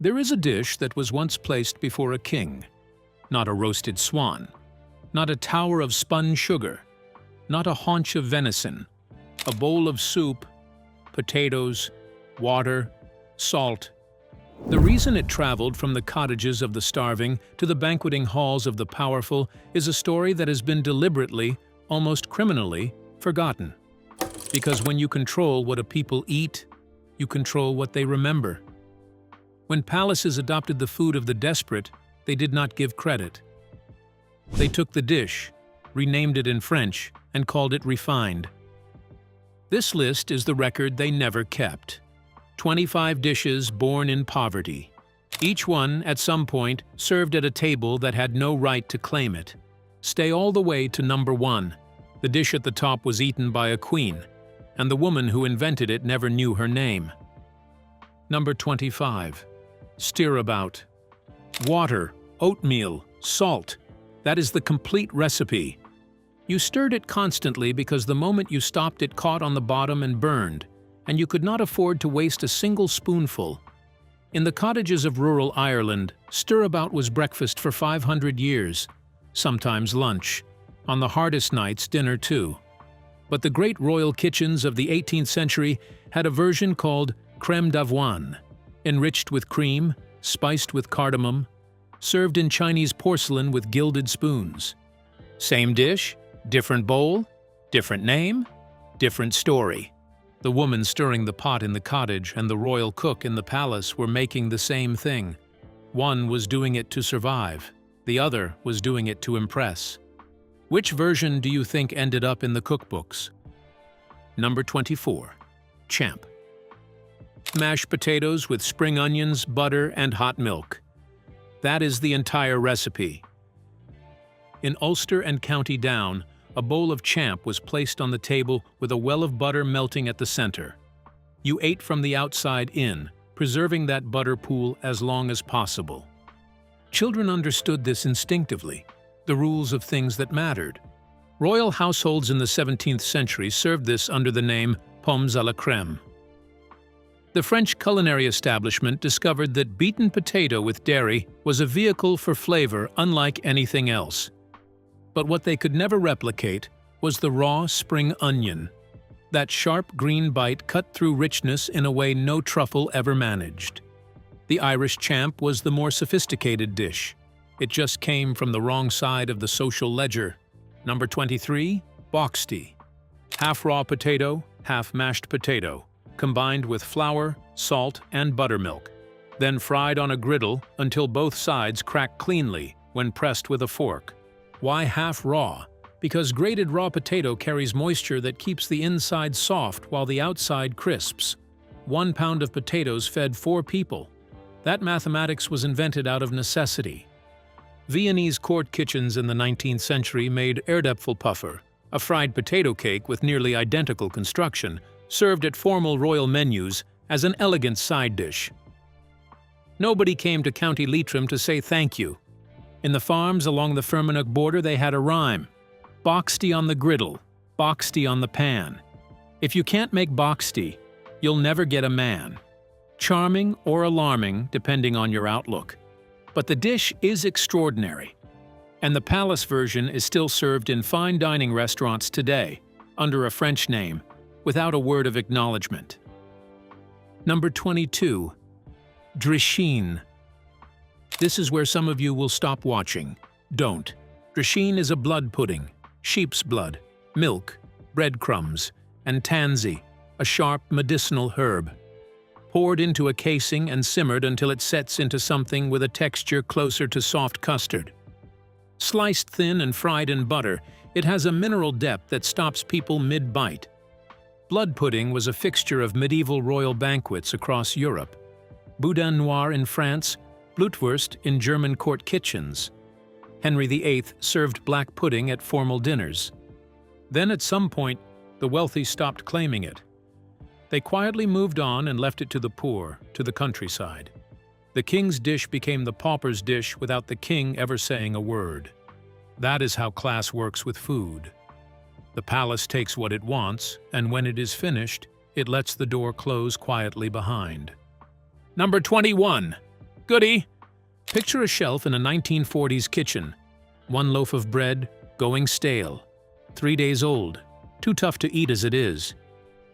There is a dish that was once placed before a king. Not a roasted swan, not a tower of spun sugar, not a haunch of venison, a bowl of soup, potatoes, water, salt. The reason it traveled from the cottages of the starving to the banqueting halls of the powerful is a story that has been deliberately, almost criminally, forgotten. Because when you control what a people eat, you control what they remember. When palaces adopted the food of the desperate, they did not give credit. They took the dish, renamed it in French, and called it refined. This list is the record they never kept. 25 dishes born in poverty. Each one, at some point, served at a table that had no right to claim it. Stay all the way to number 1. The dish at the top was eaten by a queen, and the woman who invented it never knew her name. Number 25. Stirabout. Water, oatmeal, salt. That is the complete recipe. You stirred it constantly because the moment you stopped it caught on the bottom and burned, and you could not afford to waste a single spoonful. In the cottages of rural Ireland, stirabout was breakfast for 500 years, sometimes lunch. On the hardest nights, dinner too. But the great royal kitchens of the 18th century had a version called crème d'avoine, enriched with cream, spiced with cardamom, served in Chinese porcelain with gilded spoons. Same dish, different bowl, different name, different story. The woman stirring the pot in the cottage and the royal cook in the palace were making the same thing. One was doing it to survive, the other was doing it to impress. Which version do you think ended up in the cookbooks? Number 24. Champ. Mashed potatoes with spring onions, butter, and hot milk. That is the entire recipe. In Ulster and County Down, a bowl of champ was placed on the table with a well of butter melting at the center. You ate from the outside in, preserving that butter pool as long as possible. Children understood this instinctively, the rules of things that mattered. Royal households in the 17th century served this under the name pommes à la crème. The French culinary establishment discovered that beaten potato with dairy was a vehicle for flavor unlike anything else. But what they could never replicate was the raw spring onion, that sharp green bite cut through richness in a way no truffle ever managed. The Irish champ was the more sophisticated dish. It just came from the wrong side of the social ledger. Number 23, boxty. Half raw potato, half mashed potato, combined with flour, salt, and buttermilk, then fried on a griddle until both sides crack cleanly when pressed with a fork. Why half raw? Because grated raw potato carries moisture that keeps the inside soft while the outside crisps. 1 pound of potatoes fed 4 people. That mathematics was invented out of necessity. Viennese court kitchens in the 19th century made erdäpfelpuffer, a fried potato cake with nearly identical construction, served at formal royal menus as an elegant side dish. Nobody came to County Leitrim to say thank you. In the farms along the Fermanagh border they had a rhyme: boxty on the griddle, boxty on the pan. If you can't make boxty, you'll never get a man. Charming or alarming, depending on your outlook. But the dish is extraordinary, and the palace version is still served in fine dining restaurants today, under a French name, without a word of acknowledgement. Number 22. Drisheen. This is where some of you will stop watching. Don't. Drisheen is a blood pudding, sheep's blood, milk, breadcrumbs, and tansy, a sharp medicinal herb. Poured into a casing and simmered until it sets into something with a texture closer to soft custard. Sliced thin and fried in butter, it has a mineral depth that stops people mid-bite. Blood pudding was a fixture of medieval royal banquets across Europe. Boudin noir in France, Blutwurst in German court kitchens. Henry VIII served black pudding at formal dinners. Then at some point, the wealthy stopped claiming it. They quietly moved on and left it to the poor, to the countryside. The king's dish became the pauper's dish without the king ever saying a word. That is how class works with food. The palace takes what it wants, and when it is finished, it lets the door close quietly behind. Number 21. Goody! Picture a shelf in a 1940s kitchen. One loaf of bread, going stale. 3 days old. Too tough to eat as it is.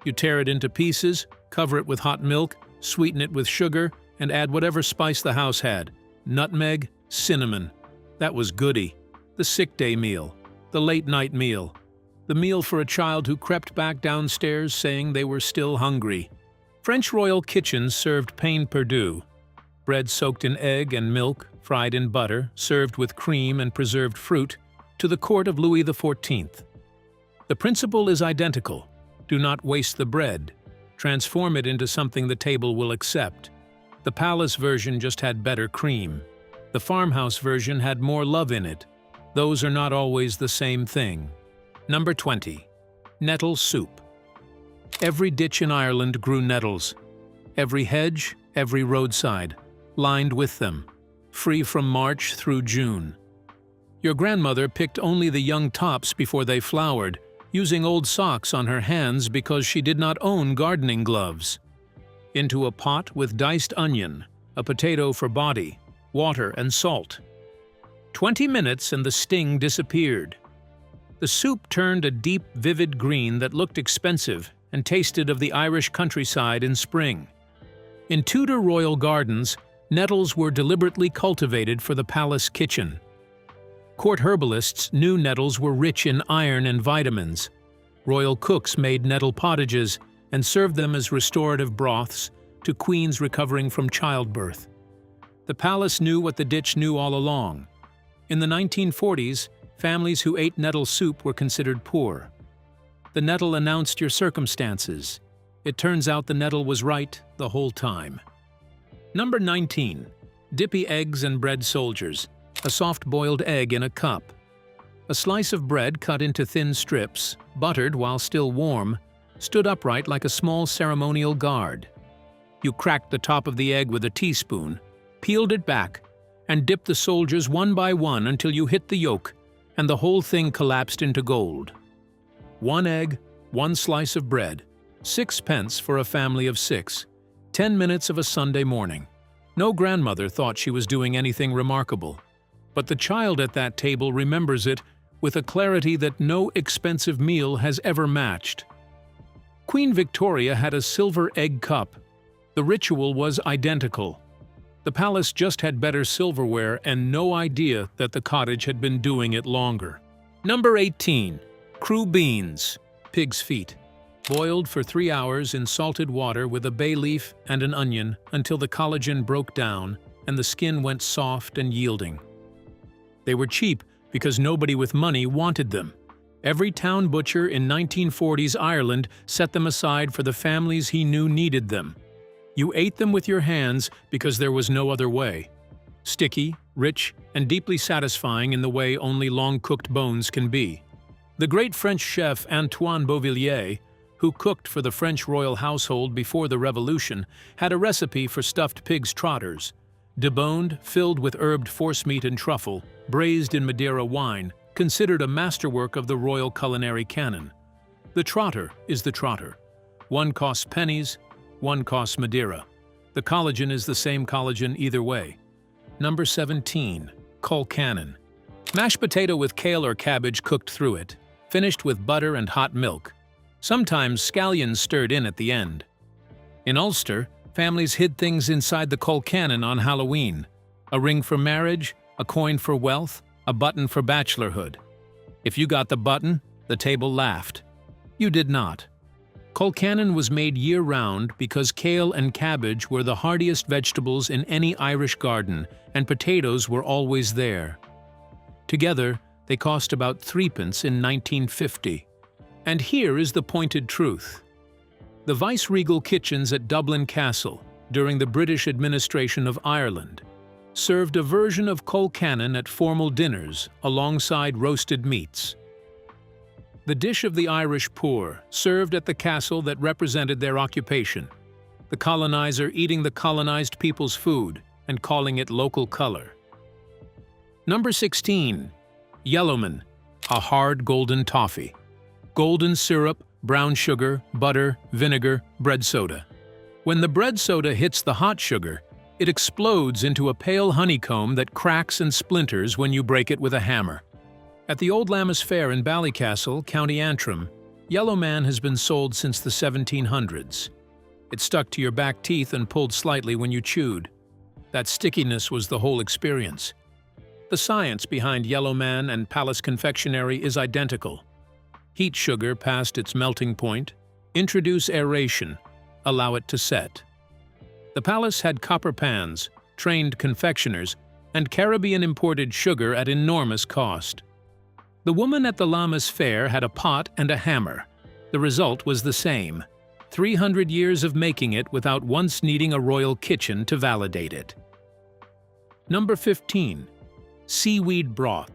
You tear it into pieces, cover it with hot milk, sweeten it with sugar, and add whatever spice the house had. Nutmeg, cinnamon. That was goody. The sick day meal. The late night meal. The meal for a child who crept back downstairs saying they were still hungry. French royal kitchens served pain perdu. Bread soaked in egg and milk, fried in butter, served with cream and preserved fruit, to the court of Louis XIV. The principle is identical. Do not waste the bread. Transform it into something the table will accept. The palace version just had better cream. The farmhouse version had more love in it. Those are not always the same thing. Number 20. Nettle soup. Every ditch in Ireland grew nettles. Every hedge, every roadside, lined with them, free from March through June. Your grandmother picked only the young tops before they flowered, using old socks on her hands because she did not own gardening gloves. Into a pot with diced onion, a potato for body, water and salt. 20 minutes and the sting disappeared. The soup turned a deep, vivid green that looked expensive and tasted of the Irish countryside in spring. In Tudor royal gardens, nettles were deliberately cultivated for the palace kitchen. Court herbalists knew nettles were rich in iron and vitamins. Royal cooks made nettle pottages and served them as restorative broths to queens recovering from childbirth. The palace knew what the ditch knew all along. In the 1940s, families who ate nettle soup were considered poor. The nettle announced your circumstances. It turns out the nettle was right the whole time. Number 19. Dippy eggs and bread soldiers. A soft-boiled egg in a cup. A slice of bread cut into thin strips, buttered while still warm, stood upright like a small ceremonial guard. You cracked the top of the egg with a teaspoon, peeled it back, and dipped the soldiers one by one until you hit the yolk, and the whole thing collapsed into gold. 1 egg, 1 slice of bread, 6 pence for a family of 6, 10 minutes of a Sunday morning. No grandmother thought she was doing anything remarkable, but the child at that table remembers it with a clarity that no expensive meal has ever matched. Queen Victoria had a silver egg cup. The ritual was identical. The palace just had better silverware and no idea that the cottage had been doing it longer. Number 18. Crew beans, pig's feet. Boiled for 3 hours in salted water with a bay leaf and an onion until the collagen broke down and the skin went soft and yielding. They were cheap because nobody with money wanted them. Every town butcher in 1940s Ireland set them aside for the families he knew needed them. You ate them with your hands because there was no other way. Sticky, rich, and deeply satisfying in the way only long-cooked bones can be. The great French chef Antoine Beauvillier, who cooked for the French royal household before the Revolution, had a recipe for stuffed pig's trotters. Deboned, filled with herbed forcemeat and truffle, braised in Madeira wine, considered a masterwork of the royal culinary canon. The trotter is the trotter. One costs pennies, one costs Madeira. The collagen is the same collagen either way. Number 17. Colcannon. Mashed potato with kale or cabbage cooked through it, finished with butter and hot milk. Sometimes scallions stirred in at the end. In Ulster, families hid things inside the colcannon on Halloween. A ring for marriage, a coin for wealth, a button for bachelorhood. If you got the button, the table laughed. You did not. Colcannon was made year-round because kale and cabbage were the hardiest vegetables in any Irish garden, and potatoes were always there. Together, they cost about 3p in 1950. And here is the pointed truth. The viceregal kitchens at Dublin Castle, during the British administration of Ireland, served a version of colcannon at formal dinners alongside roasted meats. The dish of the Irish poor, served at the castle that represented their occupation, the colonizer eating the colonized people's food and calling it local color. Number 16. Yellowman, a hard golden toffee. Golden syrup, brown sugar, butter, vinegar, bread soda. When the bread soda hits the hot sugar, It explodes into a pale honeycomb that cracks and splinters when you break it with a hammer. At the Old Lammas Fair in Ballycastle, County Antrim, Yellow Man has been sold since the 1700s. It stuck to your back teeth and pulled slightly when you chewed. That stickiness was the whole experience. The science behind Yellow Man and Palace Confectionery is identical. Heat sugar past its melting point, introduce aeration, allow it to set. The Palace had copper pans, trained confectioners, and Caribbean-imported sugar at enormous cost. The woman at the Lammas Fair had a pot and a hammer. The result was the same: 300 years of making it without once needing a royal kitchen to validate it. Number 15. Seaweed broth.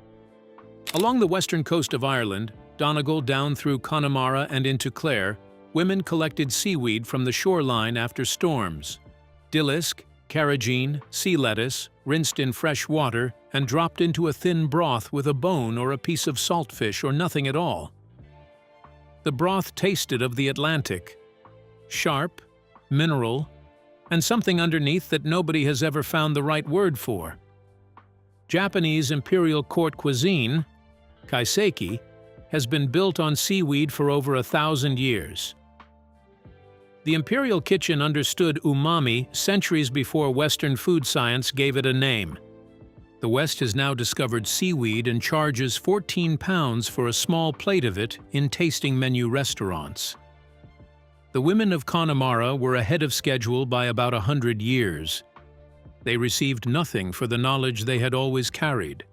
Along the western coast of Ireland, Donegal down through Connemara and into Clare, women collected seaweed from the shoreline after storms. Dillisk, carrageen, sea lettuce, rinsed in fresh water and dropped into a thin broth with a bone or a piece of saltfish or nothing at all. The broth tasted of the Atlantic. Sharp, mineral, and something underneath that nobody has ever found the right word for. Japanese imperial court cuisine, kaiseki, has been built on seaweed for over 1,000 years. The imperial kitchen understood umami centuries before Western food science gave it a name. The West has now discovered seaweed and charges £14 for a small plate of it in tasting menu restaurants. The women of Connemara were ahead of schedule by about 100 years. They received nothing for the knowledge they had always carried.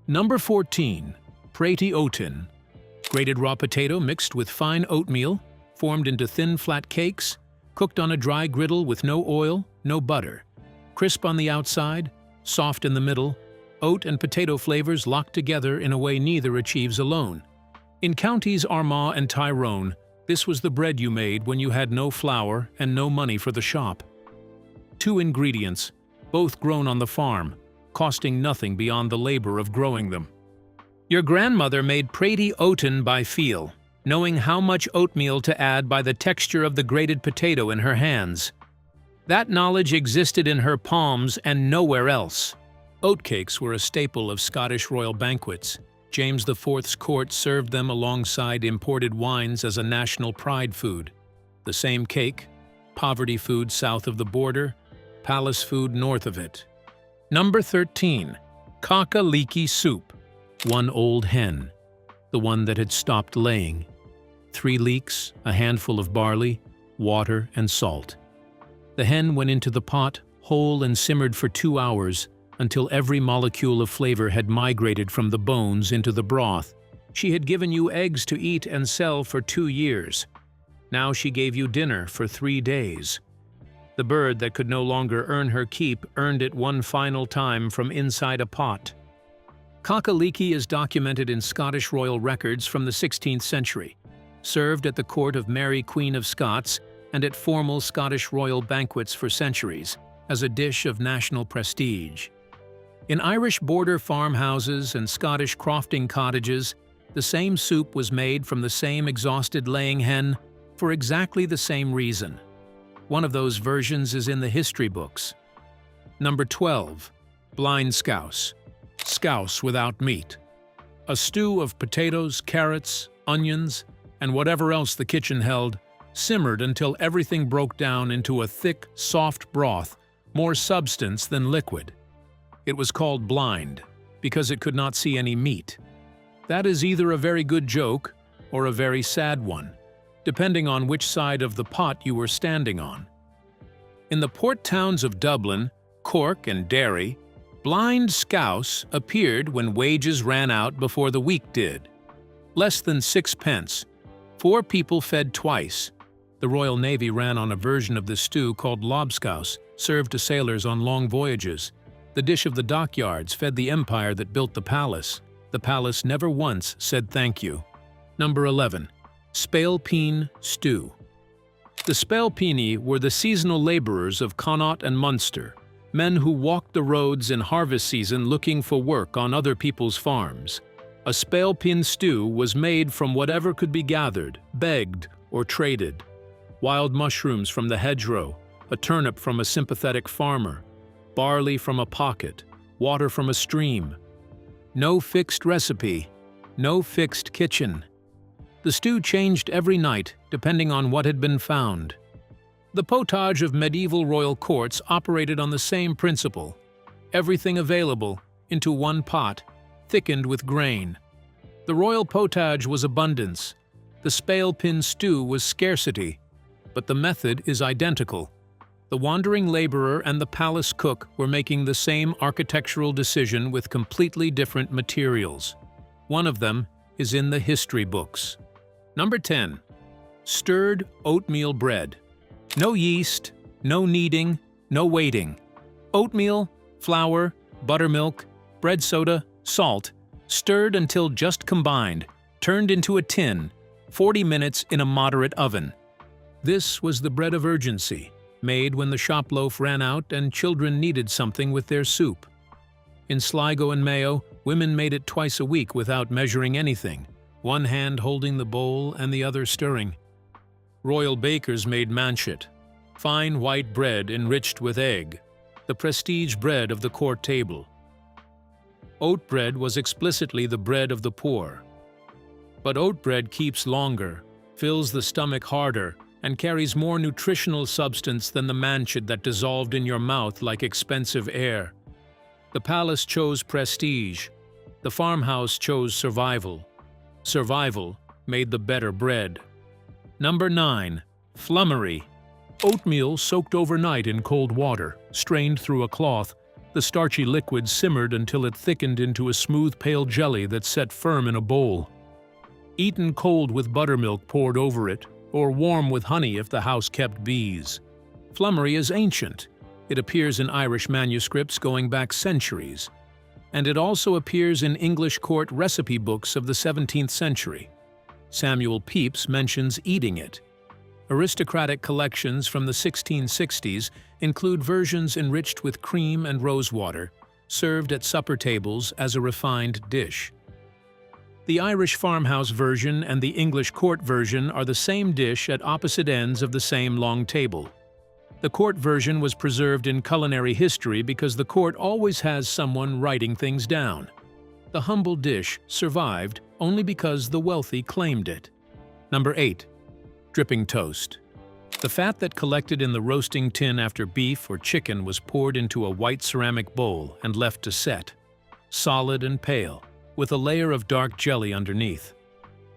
Number 14. Práti Ótain. Grated raw potato mixed with fine oatmeal, formed into thin flat cakes, cooked on a dry griddle with no oil, no butter. Crisp on the outside, soft in the middle, oat and potato flavors locked together in a way neither achieves alone. In counties Armagh and Tyrone, this was the bread you made when you had no flour and no money for the shop. 2 ingredients, both grown on the farm, costing nothing beyond the labor of growing them. Your grandmother made Práti Ótain by feel, knowing how much oatmeal to add by the texture of the grated potato in her hands. That knowledge existed in her palms and nowhere else. Oatcakes were a staple of Scottish royal banquets. James IV's court served them alongside imported wines as a national pride food. The same cake, poverty food south of the border, palace food north of it. Number 13. Cock-a-leekie soup. One old hen, the one that had stopped laying. 3 leeks, a handful of barley, water, and salt. The hen went into the pot, whole, and simmered for 2 hours until every molecule of flavor had migrated from the bones into the broth. She had given you eggs to eat and sell for 2 years. Now she gave you dinner for 3 days. The bird that could no longer earn her keep earned it one final time from inside a pot. Cock-a-leekie is documented in Scottish royal records from the 16th century. Served at the court of Mary Queen of Scots and at formal Scottish royal banquets for centuries, as a dish of national prestige. In Irish border farmhouses and Scottish crofting cottages, the same soup was made from the same exhausted laying hen for exactly the same reason. One of those versions is in the history books. Number 12. Blind scouse. Scouse without meat. A stew of potatoes, carrots, onions, and whatever else the kitchen held, simmered until everything broke down into a thick, soft broth, more substance than liquid. It was called blind, because it could not see any meat. That is either a very good joke or a very sad one, depending on which side of the pot you were standing on. In the port towns of Dublin, Cork, and Derry, blind scouse appeared when wages ran out before the week did. Less than 6 pence. 4 people fed twice. The Royal Navy ran on a version of the stew called lobscouse, served to sailors on long voyages. The dish of the dockyards fed the empire that built the palace. The palace never once said thank you. Number 11. Spalpeen stew. The Spalpeeni were the seasonal laborers of Connaught and Munster, men who walked the roads in harvest season looking for work on other people's farms. A Spalpeen stew was made from whatever could be gathered, begged, or traded. Wild mushrooms from the hedgerow, a turnip from a sympathetic farmer, barley from a pocket, water from a stream. No fixed recipe, no fixed kitchen. The stew changed every night, depending on what had been found. The potage of medieval royal courts operated on the same principle. Everything available, into one pot, thickened with grain. The royal potage was abundance. The spale-pin stew was scarcity. But the method is identical. The wandering laborer and the palace cook were making the same architectural decision with completely different materials. One of them is in the history books. Number 10. Stirred oatmeal bread. No yeast, no kneading, no waiting. Oatmeal, flour, buttermilk, bread soda, salt, stirred until just combined, turned into a tin, 40 minutes in a moderate oven. This was the bread of urgency, made when the shop loaf ran out and children needed something with their soup. In Sligo and Mayo, women made it twice a week without measuring anything, one hand holding the bowl and the other stirring. Royal bakers made manchet, fine white bread enriched with egg, the prestige bread of the court table. Oat bread was explicitly the bread of the poor. But oat bread keeps longer, fills the stomach harder, and carries more nutritional substance than the manchet that dissolved in your mouth like expensive air. The palace chose prestige. The farmhouse chose survival. Survival made the better bread. Number 9. Flummery. Oatmeal soaked overnight in cold water, strained through a cloth. The starchy liquid simmered until it thickened into a smooth pale jelly that set firm in a bowl. Eaten cold with buttermilk poured over it, or warm with honey if the house kept bees. Flummery is ancient. It appears in Irish manuscripts going back centuries. And it also appears in English court recipe books of the 17th century. Samuel Pepys mentions eating it. Aristocratic collections from the 1660s include versions enriched with cream and rosewater, served at supper tables as a refined dish. The Irish farmhouse version and the English court version are the same dish at opposite ends of the same long table. The court version was preserved in culinary history because the court always has someone writing things down. The humble dish survived only because the wealthy claimed it. Number 8. Dripping toast. The fat that collected in the roasting tin after beef or chicken was poured into a white ceramic bowl and left to set, solid and pale, with a layer of dark jelly underneath.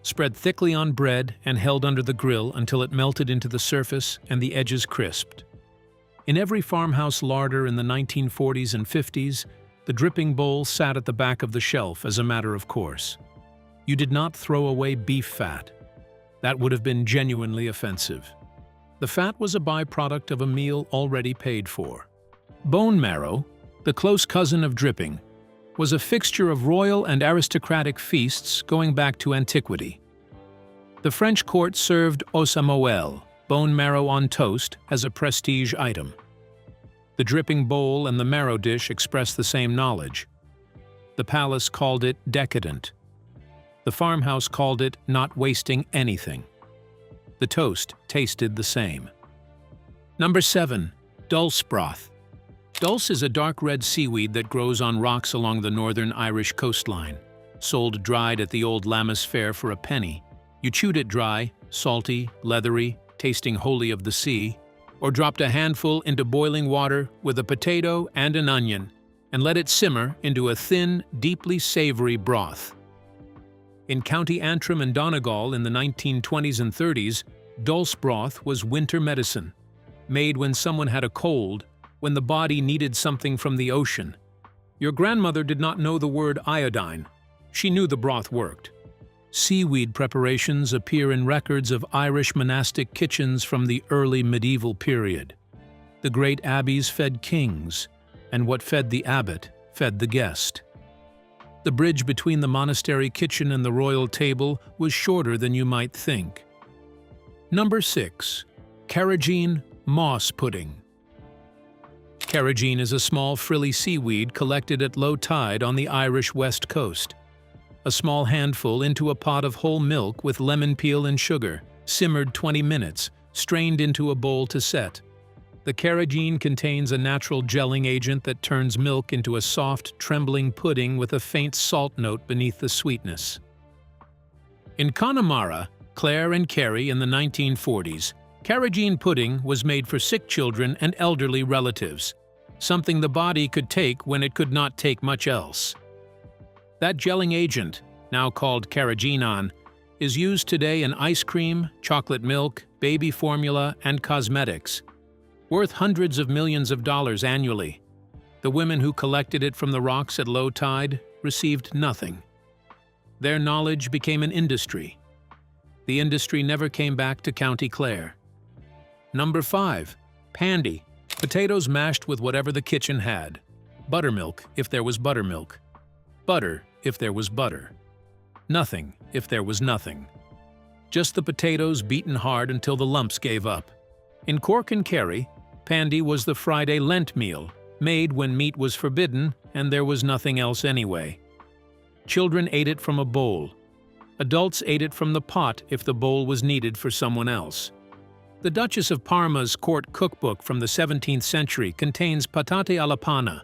Spread thickly on bread and held under the grill until it melted into the surface and the edges crisped. In every farmhouse larder in the 1940s and 50s, the dripping bowl sat at the back of the shelf as a matter of course. You did not throw away beef fat. That would have been genuinely offensive. The fat was a byproduct of a meal already paid for. Bone marrow, the close cousin of dripping, was a fixture of royal and aristocratic feasts going back to antiquity. The French court served os à moelle, bone marrow on toast, as a prestige item. The dripping bowl and the marrow dish express the same knowledge. The palace called it decadent. The farmhouse called it not wasting anything. The toast tasted the same. Number 7. Dulse broth. Dulse is a dark red seaweed that grows on rocks along the northern Irish coastline. Sold dried at the old Lammas Fair for a penny. You chewed it dry, salty, leathery, tasting wholly of the sea, or dropped a handful into boiling water with a potato and an onion, and let it simmer into a thin, deeply savory broth. In County Antrim and Donegal in the 1920s and 30s, dulse broth was winter medicine, made when someone had a cold, when the body needed something from the ocean. Your grandmother did not know the word iodine. She knew the broth worked. Seaweed preparations appear in records of Irish monastic kitchens from the early medieval period. The great abbeys fed kings, and what fed the abbot fed the guest. The bridge between the monastery kitchen and the royal table was shorter than you might think. Number 6. Carrageen moss pudding. Carrageen is a small frilly seaweed collected at low tide on the Irish west coast. A small handful into a pot of whole milk with lemon peel and sugar, simmered 20 minutes, strained into a bowl to set. The carrageen contains a natural gelling agent that turns milk into a soft, trembling pudding with a faint salt note beneath the sweetness. In Connemara, Clare and Kerry in the 1940s, carrageen pudding was made for sick children and elderly relatives, something the body could take when it could not take much else. That gelling agent, now called carrageenan, is used today in ice cream, chocolate milk, baby formula, and cosmetics, worth hundreds of millions of dollars annually. The women who collected it from the rocks at low tide received nothing. Their knowledge became an industry. The industry never came back to County Clare. Number 5. Pandy. Potatoes mashed with whatever the kitchen had. Buttermilk if there was buttermilk. Butter if there was butter. Nothing if there was nothing. Just the potatoes beaten hard until the lumps gave up. In Cork and Kerry, pandy was the Friday Lent meal, made when meat was forbidden and there was nothing else anyway. Children ate it from a bowl. Adults ate it from the pot if the bowl was needed for someone else. The Duchess of Parma's court cookbook from the 17th century contains patate alla panna,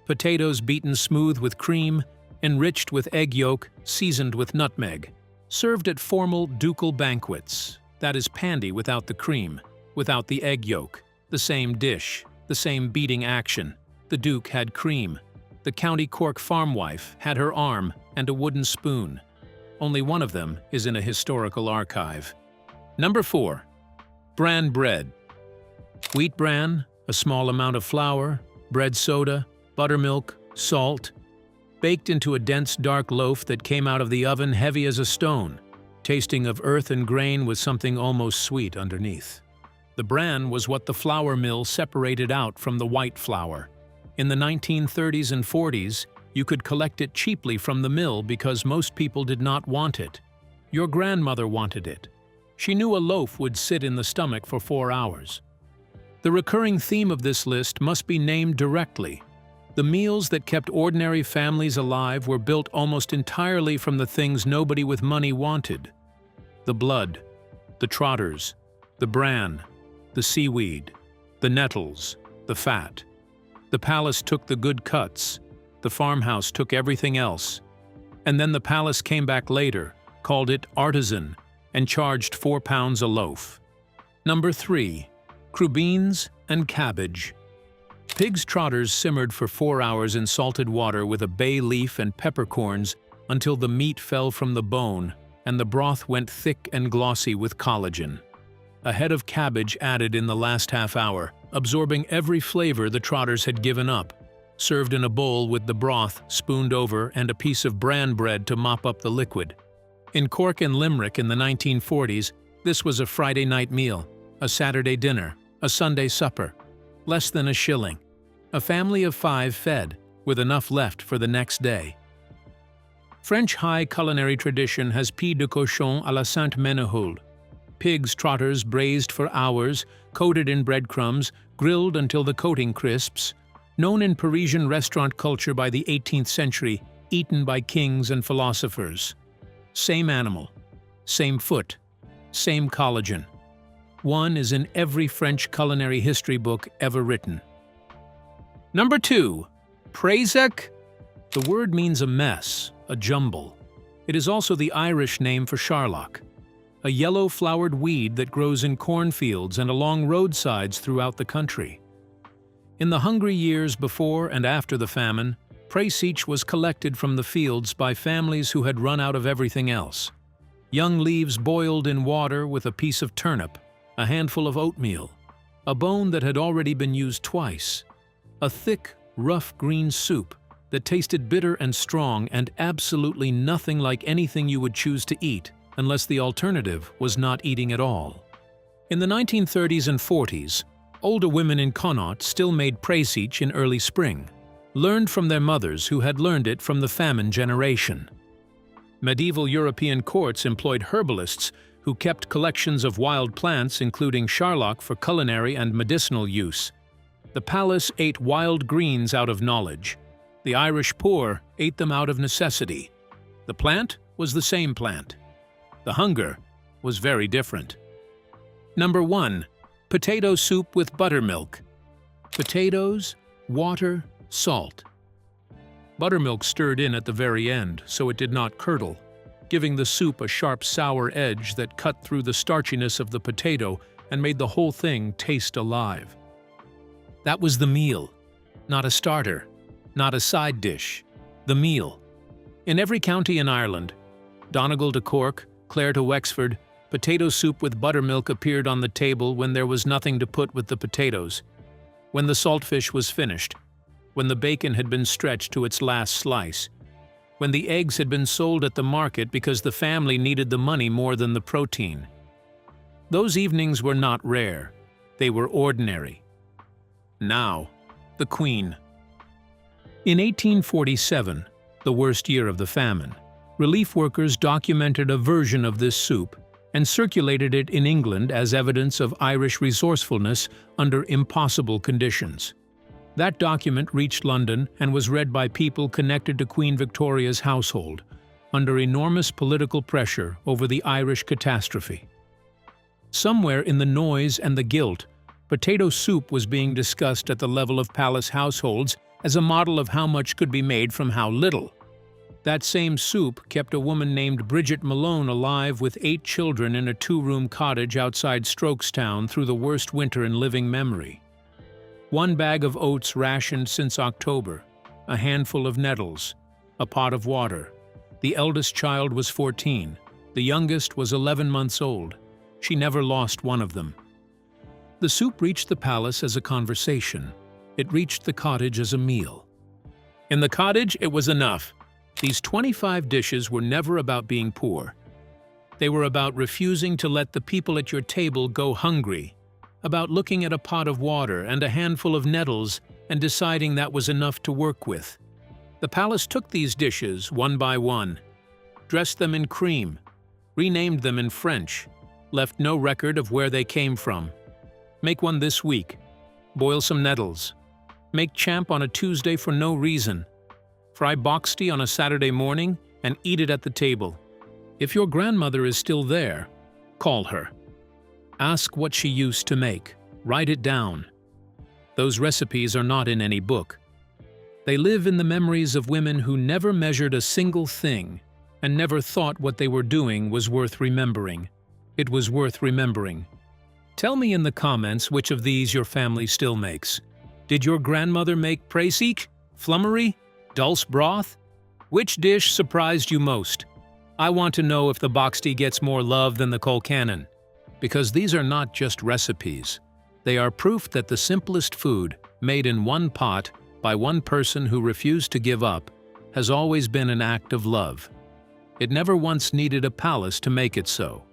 potatoes beaten smooth with cream, enriched with egg yolk, seasoned with nutmeg, served at formal ducal banquets. That is pandy without the cream, without the egg yolk, the same dish, the same beating action. The Duke had cream. The County Cork farm wife had her arm and a wooden spoon. Only one of them is in a historical archive. Number 4. Bran bread. Wheat bran, a small amount of flour, bread soda, buttermilk, salt, baked into a dense dark loaf that came out of the oven heavy as a stone, tasting of earth and grain with something almost sweet underneath. The bran was what the flour mill separated out from the white flour. In the 1930s and 40s, you could collect it cheaply from the mill because most people did not want it. Your grandmother wanted it. She knew a loaf would sit in the stomach for 4 hours. The recurring theme of this list must be named directly. The meals that kept ordinary families alive were built almost entirely from the things nobody with money wanted. The blood, the trotters, the bran, the seaweed, the nettles, the fat. The palace took the good cuts, the farmhouse took everything else. And then the palace came back later, called it artisan, and charged £4 a loaf. Number 3. Crubines and cabbage. Pig's trotters simmered for 4 hours in salted water with a bay leaf and peppercorns until the meat fell from the bone and the broth went thick and glossy with collagen. A head of cabbage added in the last half hour, absorbing every flavor the trotters had given up, served in a bowl with the broth spooned over and a piece of bran bread to mop up the liquid. In Cork and Limerick in the 1940s, this was a Friday night meal, a Saturday dinner, a Sunday supper. Less than a shilling. A family of 5 fed, with enough left for the next day. French high culinary tradition has pied de cochon à la Sainte-Ménehould. Pigs' trotters braised for hours, coated in breadcrumbs, grilled until the coating crisps, known in Parisian restaurant culture by the 18th century, eaten by kings and philosophers. Same animal, same foot, same collagen. One is in every French culinary history book ever written. Number 2. Praesec. The word means a mess, a jumble. It is also the Irish name for charlock, a yellow-flowered weed that grows in cornfields and along roadsides throughout the country. In the hungry years before and after the famine, praesec was collected from the fields by families who had run out of everything else. Young leaves boiled in water with a piece of turnip, a handful of oatmeal, a bone that had already been used twice, a thick, rough green soup that tasted bitter and strong and absolutely nothing like anything you would choose to eat unless the alternative was not eating at all. In the 1930s and 40s, older women in Connaught still made praesec in early spring, learned from their mothers who had learned it from the famine generation. Medieval European courts employed herbalists who kept collections of wild plants including charlock for culinary and medicinal use. The palace ate wild greens out of knowledge. The Irish poor ate them out of necessity. The plant was the same plant. The hunger was very different. Number 1. Potato soup with buttermilk. Potatoes, water, salt. Buttermilk stirred in at the very end, so it did not curdle, giving the soup a sharp sour edge that cut through the starchiness of the potato and made the whole thing taste alive. That was the meal. Not a starter, not a side dish. The meal. In every county in Ireland, Donegal to Cork, Clare to Wexford, potato soup with buttermilk appeared on the table when there was nothing to put with the potatoes, when the saltfish was finished, when the bacon had been stretched to its last slice, when the eggs had been sold at the market because the family needed the money more than the protein. Those evenings were not rare. They were ordinary. Now, the Queen. In 1847, the worst year of the famine, relief workers documented a version of this soup and circulated it in England as evidence of Irish resourcefulness under impossible conditions. That document reached London and was read by people connected to Queen Victoria's household, under enormous political pressure over the Irish catastrophe. Somewhere in the noise and the guilt, potato soup was being discussed at the level of palace households as a model of how much could be made from how little. That same soup kept a woman named Bridget Malone alive with 8 children in a 2-room cottage outside Strokestown through the worst winter in living memory. 1 bag of oats rationed since October, a handful of nettles, a pot of water. The eldest child was 14. The youngest was 11 months old. She never lost one of them. The soup reached the palace as a conversation. It reached the cottage as a meal. In the cottage, it was enough. These 25 dishes were never about being poor. They were about refusing to let the people at your table go hungry, about looking at a pot of water and a handful of nettles and deciding that was enough to work with. The palace took these dishes one by one, dressed them in cream, renamed them in French, left no record of where they came from. Make one this week. Boil some nettles. Make champ on a Tuesday for no reason. Fry boxty on a Saturday morning and eat it at the table. If your grandmother is still there, call her. Ask what she used to make. Write it down. Those recipes are not in any book. They live in the memories of women who never measured a single thing and never thought what they were doing was worth remembering. It was worth remembering. Tell me in the comments which of these your family still makes. Did your grandmother make praseek, flummery, dulse broth? Which dish surprised you most? I want to know if the boxty gets more love than the colcannon, because these are not just recipes. They are proof that the simplest food, made in one pot by one person who refused to give up, has always been an act of love. It never once needed a palace to make it so.